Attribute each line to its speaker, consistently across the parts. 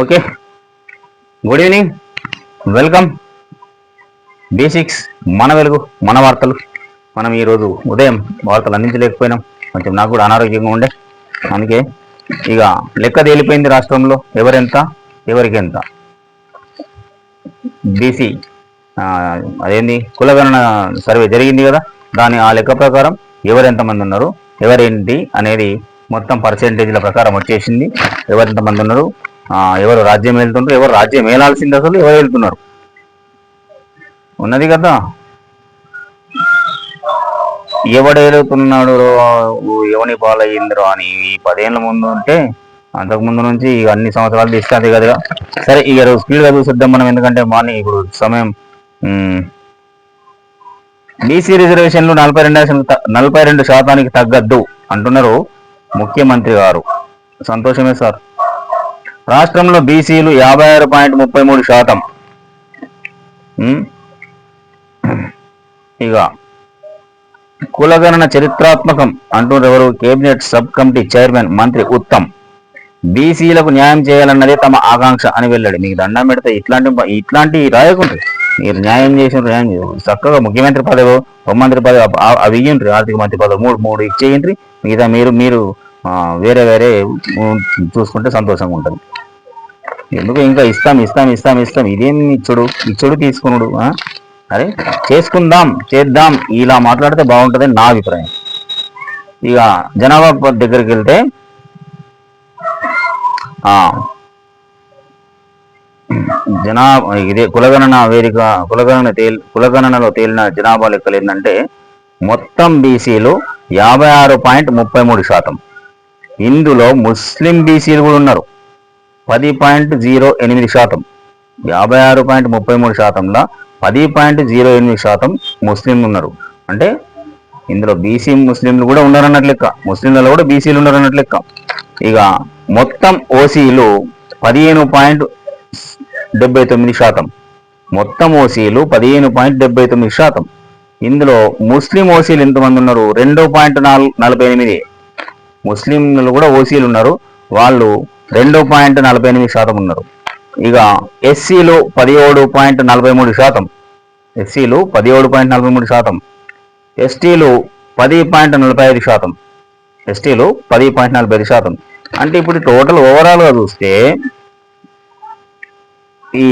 Speaker 1: Okay, good evening, welcome. Basics మన వెలుగు మన వార్తలు. మనం ఈరోజు ఉదయం వార్తలు అందించలేకపోయినాం, కొంచెం నాకు కూడా అనారోగ్యంగా ఉండే, అందుకే ఇక లెక్క తేలిపోయింది రాష్ట్రంలో ఎవరెంత ఎవరికి ఎంత. బీసీ అదేంది కులగణన సర్వే జరిగింది కదా, ఆ లెక్క ప్రకారం ఎవరెంతమంది ఉన్నారు ఎవరేంటి అనేది మొత్తం పర్సెంటేజ్ల ప్రకారం వచ్చేసింది. ఎవరెంతమంది ఉన్నారు, ఎవరు రాజ్యం వెళ్తుంటారు, ఎవరు రాజ్యం వేలాల్సింది, అసలు ఎవరు వెళ్తున్నారు ఉన్నది కదా. ఎవడేలుతున్నాడు ఎవని పాలయ్యిందిరో అని ఈ 10 ఏళ్ళ ముందు ఉంటే, అంతకుముందు నుంచి ఇక అన్ని సంవత్సరాలు తీస్తుంది కదా. సరే, ఇక స్పీడ్గా చూసిద్దాం మనం, ఎందుకంటే మార్నింగ్ ఇప్పుడు సమయం. బీసీ రిజర్వేషన్లు 42% తగ్గద్దు అంటున్నారు ముఖ్యమంత్రి గారు. సంతోషమే సార్. రాష్ట్రంలో బీసీలు 56.33%. ఇక కులగణన చరిత్రాత్మకం అంటున్నారు ఎవరు? కేబినెట్ సబ్ కమిటీ చైర్మన్ మంత్రి ఉత్తమ్. బీసీలకు న్యాయం చేయాలన్నదే తమ ఆకాంక్ష అని వెళ్ళాడు. మీకు దండం పెడితే ఇట్లాంటి రాయకుంటారు. మీరు న్యాయం చక్కగా ముఖ్యమంత్రి పదవి, హోంమంత్రి పదవి అవి ఇయ్యండి, ఆర్థిక మంత్రి పదవి మూడు ఇచ్చేయండి. మిగతా మీరు వేరే చూసుకుంటే సంతోషంగా ఉంటుంది. ఎందుకు ఇంకా ఇస్తాం ఇదేం ఇచ్చుడు తీసుకున్నాడు. అరే చేద్దాం ఇలా మాట్లాడితే బాగుంటుందని నా అభిప్రాయం. ఇక జనాభా దగ్గరికి వెళ్తే ఇదే కులగణనలో తేలిన జనాభా లెక్కలు ఏంటంటే, మొత్తం బీసీలు 56.33%. ఇందులో ముస్లిం బీసీలు కూడా ఉన్నారు 10.08%. 56.33%లో 10.08% ముస్లింలు ఉన్నారు. అంటే ఇందులో బీసీ ముస్లింలు కూడా ఉన్నారన్నట్లు లెక్క, ముస్లింలలో కూడా బీసీలు ఉన్నారన్నట్లు లెక్క. ఇక మొత్తం ఓసీలు 15.79%. మొత్తం ఓసీలు 15.79%. ఇందులో ముస్లిం ఓసీలు ఎంతమంది ఉన్నారు? 2.48. ముస్లింలు కూడా ఓసీలు ఉన్నారు, వాళ్ళు 2.48% ఉన్నారు. ఇక ఎస్సీలు 17.43%. ఎస్సీలు 17.43%. ఎస్టీలు 10.45%. ఎస్టీలు 10.45%. అంటే ఇప్పుడు టోటల్ ఓవరాల్గా చూస్తే ఈ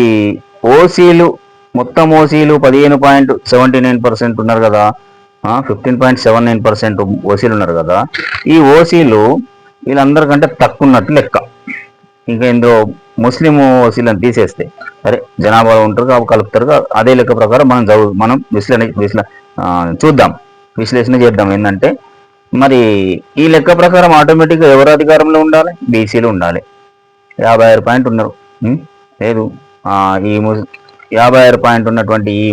Speaker 1: ఓసీలు మొత్తం ఓసీలు 15.79% ఉన్నారు కదా, 15.79% ఓసీలు ఉన్నారు కదా. ఈ ఓసీలు వీళ్ళందరికంటే తక్కువ ఉన్నట్టు లెక్క. ఇంకా ఇందులో ముస్లిం ఓసీలను తీసేస్తే, సరే జనాభాలో ఉంటారు కాబట్టి కలుపుతారు, అదే లెక్క ప్రకారం మనం విశ్లేషణ చేద్దాం. ఏంటంటే మరి ఈ లెక్క ప్రకారం ఆటోమేటిక్గా ఎవరు అధికారంలో ఉండాలి? బీసీలు ఉండాలి. 56 ఉన్నారు. లేదు, ఈ 56 ఉన్నటువంటి ఈ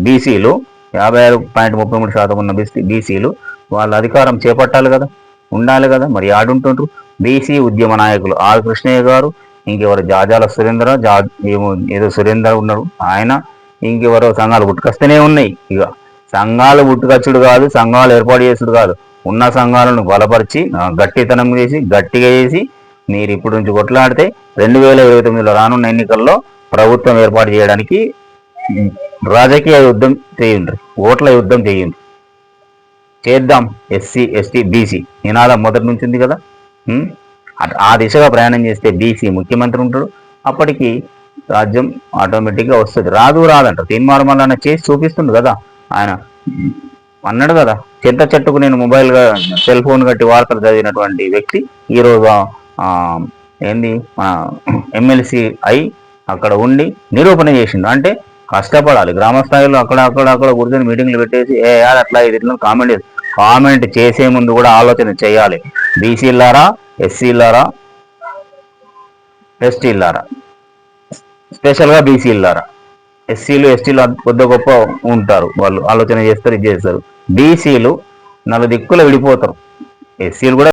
Speaker 1: బీసీలు 56.33% ఉన్న బీసీలు వాళ్ళ అధికారం చేపట్టాలి కదా, ఉండాలి కదా. మరి ఆడుంటుండ్రు బీసీ ఉద్యమ నాయకులు ఆర్ కృష్ణయ్య గారు, ఇంకెవరు జాజాల ఏదో సురేందర్ ఉన్నాడు ఆయన, ఇంకెవరో సంఘాలు పుట్టుకొస్తూనే ఉన్నాయి. ఇక సంఘాలు పుట్టుకొచ్చుడు కాదు, సంఘాలు ఏర్పాటు చేసుడు కాదు, ఉన్న సంఘాలను బలపరిచి గట్టిగా చేసి మీరు ఇప్పటి నుంచి కొట్లాడితే 2029లో రానున్న ఎన్నికల్లో ప్రభుత్వం ఏర్పాటు చేయడానికి రాజకీయ యుద్ధం చేయండి, ఓట్ల యుద్ధం చేయండి. చేద్దాం. ఎస్సీ ఎస్టీ బీసీ నినాదం మొదటి నుంచి ఉంది కదా. ఆ దిశగా ప్రయాణం చేస్తే బీసీ ముఖ్యమంత్రి ఉంటాడు. అప్పటికి రాజ్యం ఆటోమేటిక్గా వస్తుంది. రాదంట, తీర్మానం చేసి చూపిస్తుంది కదా. ఆయన అన్నాడు కదా, చింత చెట్టుకు నేను సెల్ ఫోన్ కట్టి వార్తలు చదివినటువంటి వ్యక్తి ఈరోజు ఎమ్మెల్సీ అయి అక్కడ ఉండి నిరూపణ చేసిండు. అంటే కష్టపడాలి, గ్రామ స్థాయిలో అక్కడ కూర్చొని మీటింగ్లు పెట్టేసి అట్లా ఇట్లా కామెంట్ చేసే ముందు కూడా ఆలోచన చేయాలి. బీసీలారా, ఎస్సీలారా, ఎస్టీలారా, స్పెషల్గా బీసీలారా. ఎస్సీలు ఎస్టీలు కొద్ది గొప్ప ఉంటారు, వాళ్ళు ఆలోచన చేస్తారు, ఇది చేస్తారు. బీసీలు 4 దిక్కులు విడిపోతారు. ఎస్సీలు కూడా